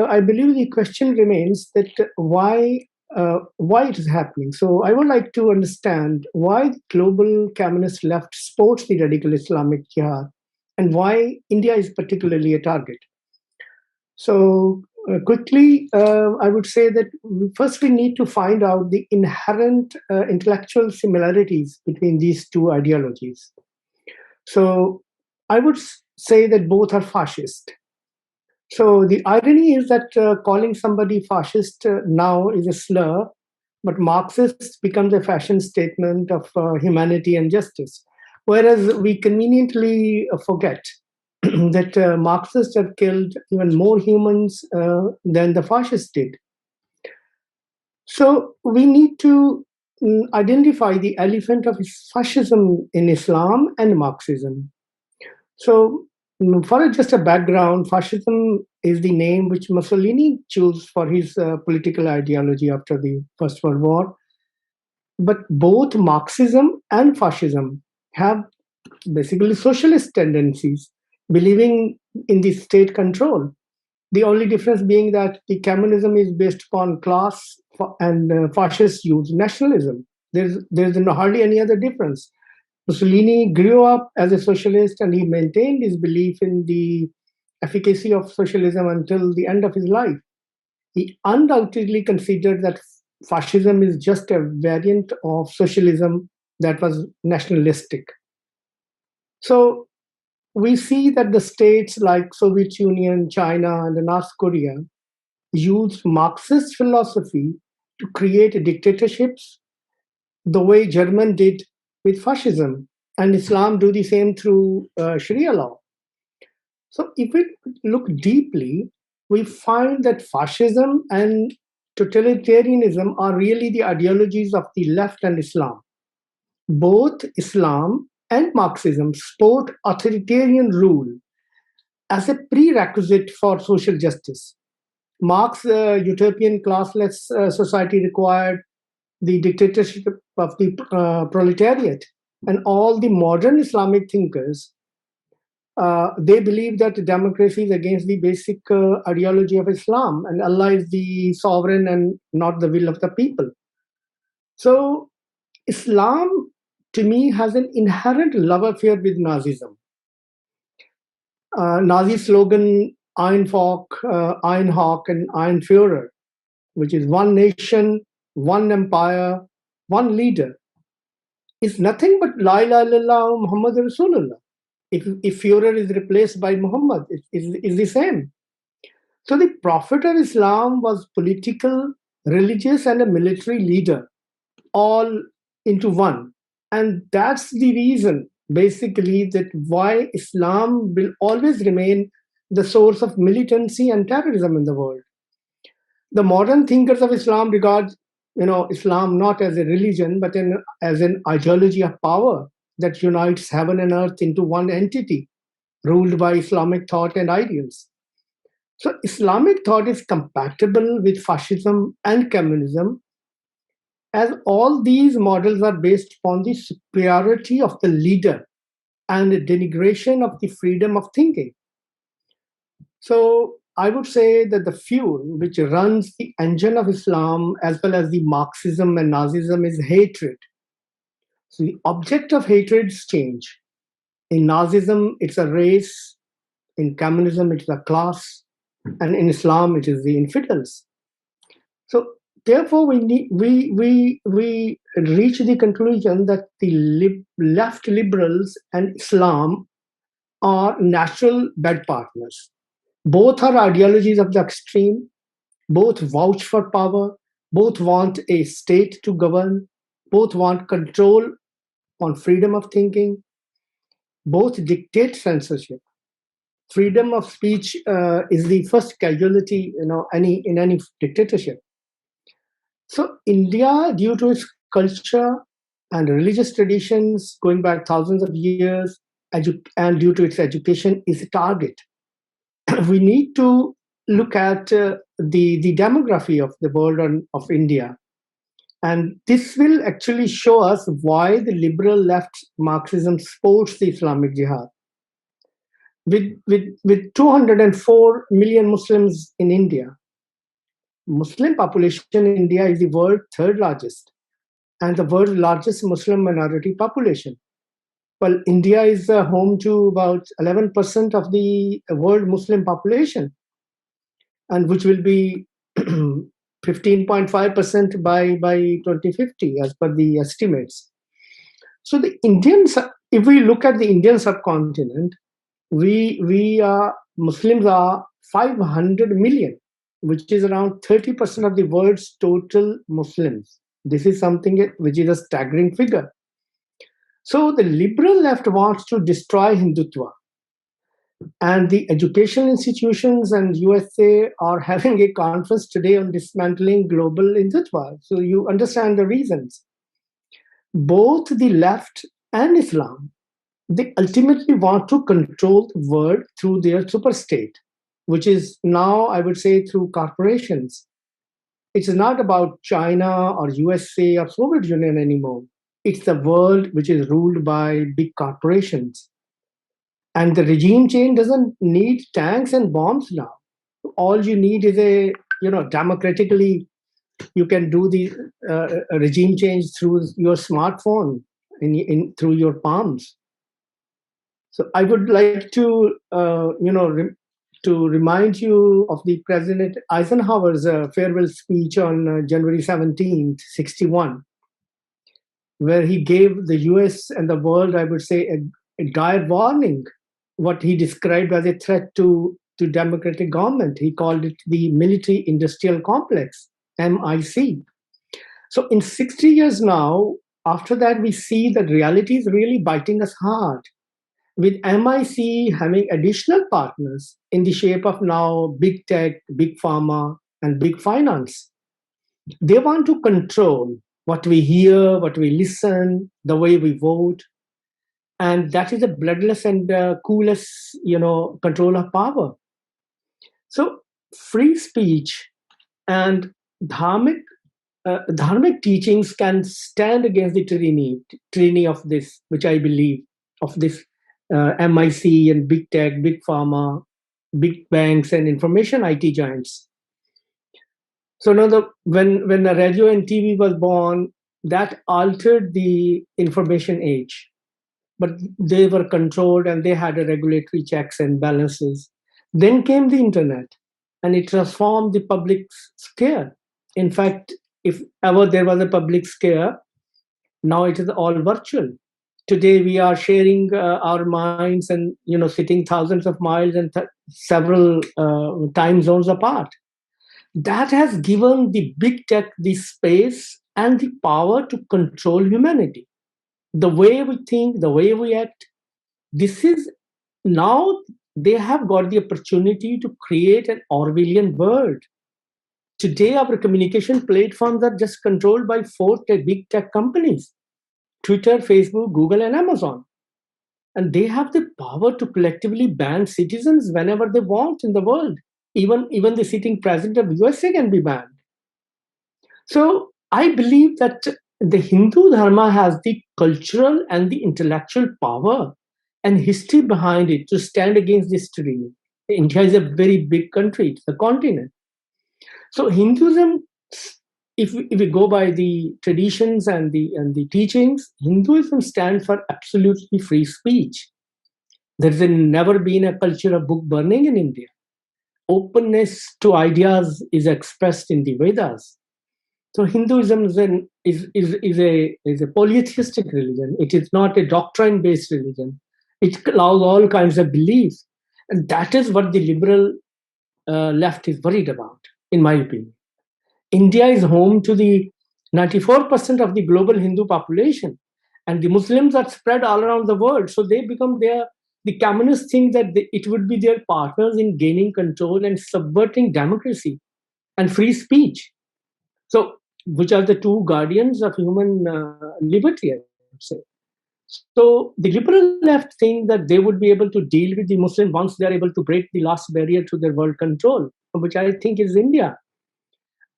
I believe the question remains that why it is happening. So I would like to understand why the global communist left supports the radical Islamic Jihad and why India is particularly a target. So quickly, I would say that first we need to find out the inherent intellectual similarities between these two ideologies. So I would say that both are fascist. So the irony is that calling somebody fascist now is a slur, but Marxist becomes a fashion statement of humanity and justice. Whereas we conveniently forget that Marxists have killed even more humans than the fascists did. So we need to identify the elephant of fascism in Islam and Marxism. So, for just a background, fascism is the name which Mussolini chose for his political ideology after the First World War. But both Marxism and fascism have basically socialist tendencies, believing in the state control. The only difference being that the communism is based upon class and fascists use nationalism. There's hardly any other difference. Mussolini grew up as a socialist and he maintained his belief in the efficacy of socialism until the end of his life. He undoubtedly considered that fascism is just a variant of socialism that was nationalistic. So we see that the states like Soviet Union, China, and North Korea used Marxist philosophy to create dictatorships the way German did with fascism, and Islam do the same through Sharia law. So if we look deeply, we find that fascism and totalitarianism are really the ideologies of the left and Islam. Both Islam and Marxism support authoritarian rule as a prerequisite for social justice. Marx's utopian classless society required the dictatorship of the proletariat. And all the modern Islamic thinkers, they believe that democracy is against the basic ideology of Islam, and Allah is the sovereign and not the will of the people. So, Islam, to me, has an inherent love affair with Nazism. Nazi slogan Ein Volk, Ein Hawk, and Ein Führer, which is one nation, one empire, one leader, is nothing but La ilaha illallah Muhammad Rasulullah. If Führer is replaced by Muhammad, it's the same. So the Prophet of Islam was political, religious, and a military leader, all into one. And that's the reason, basically, that why Islam will always remain the source of militancy and terrorism in the world. The modern thinkers of Islam regard, Islam not as a religion, but as an ideology of power that unites heaven and earth into one entity, ruled by Islamic thought and ideals. So Islamic thought is compatible with fascism and communism, as all these models are based upon the superiority of the leader and the denigration of the freedom of thinking. So I would say that the fuel which runs the engine of Islam as well as the Marxism and Nazism is hatred. So the object of hatred is change. In Nazism, it's a race. In communism, it's a class. And in Islam, it is the infidels. So therefore, we reach the conclusion that the left liberals and Islam are natural bed partners. Both are ideologies of the extreme, both vouch for power, both want a state to govern, both want control on freedom of thinking, both dictate censorship. Freedom of speech is the first casualty, in any dictatorship. So India, due to its culture and religious traditions going back thousands of years, and due to its education, is a target. We need to look at the demography of the world of India. And this will actually show us why the liberal left Marxism supports the Islamic Jihad. with 204 million Muslims in India. Muslim population in India is the world's third largest and the world's largest Muslim minority population. Well, India is home to about 11% of the world Muslim population, and which will be 15.5% by 2050, as per the estimates. So the Indians, if we look at the Indian subcontinent, we are Muslims are 500 million, which is around 30% of the world's total Muslims. This is something which is a staggering figure. So the liberal left wants to destroy Hindutva. And the educational institutions and USA are having a conference today on dismantling global Hindutva. So you understand the reasons. Both the left and Islam, they ultimately want to control the world through their superstate, which is now, I would say, through corporations. It's not about China or USA or Soviet Union anymore. It's the world which is ruled by big corporations. And the regime change doesn't need tanks and bombs now. All you need is democratically, you can do the regime change through your smartphone, through your palms. So I would like to, to remind you of the President Eisenhower's farewell speech on January 17th, 61, where he gave the US and the world, I would say, a dire warning, what he described as a threat to democratic government. He called it the military industrial complex, MIC. So in 60 years now, after that, we see that reality is really biting us hard, with MIC having additional partners in the shape of now big tech, big pharma, and big finance. They want to control what we hear, what we listen, the way we vote. And that is the bloodless and coolest, control of power. So free speech and dharmic teachings can stand against the tyranny of this, which I believe, of this MIC and big tech, big pharma, big banks, and information IT giants. So now, when the radio and TV was born, that altered the information age. But they were controlled and they had a regulatory checks and balances. Then came the internet, and it transformed the public sphere. In fact, if ever there was a public sphere, now it is all virtual. Today we are sharing our minds and sitting thousands of miles and several time zones apart. That has given the big tech the space and the power to control humanity. The way we think, the way we act, this is now they have got the opportunity to create an Orwellian world. Today, our communication platforms are just controlled by four big tech companies: Twitter, Facebook, Google, and Amazon. And they have the power to collectively ban citizens whenever they want in the world. Even the sitting president of USA can be banned. So I believe that the Hindu Dharma has the cultural and the intellectual power and history behind it to stand against this tyranny. India is a very big country, it's a continent. So Hinduism, if we go by the traditions and the teachings, Hinduism stands for absolutely free speech. There's never been a culture of book burning in India. Openness to ideas is expressed in the Vedas. So Hinduism is a polytheistic religion. It is not a doctrine-based religion. It allows all kinds of beliefs. And that is what the liberal left is worried about, in my opinion. India is home to the 94% of the global Hindu population. And the Muslims are spread all around the world. So they become the communists think that it would be their partners in gaining control and subverting democracy and free speech. So, which are the two guardians of human liberty, I would say. So, the liberal left think that they would be able to deal with the Muslim once they are able to break the last barrier to their world control, which I think is India.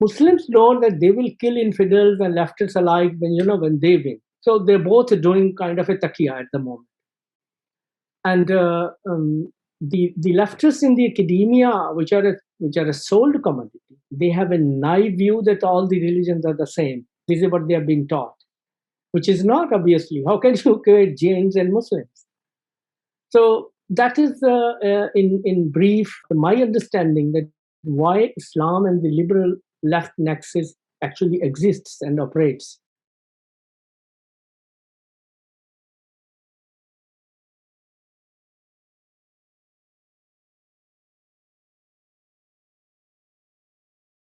Muslims know that they will kill infidels and leftists alike when they win. So they're both doing kind of a taqiya at the moment. And the leftists in the academia, which are a sold commodity, they have a naive view that all the religions are the same. This is what they are being taught, which is not, obviously. How can you equate Jains and Muslims? So that is, in brief, my understanding that why Islam and the liberal left nexus actually exists and operates.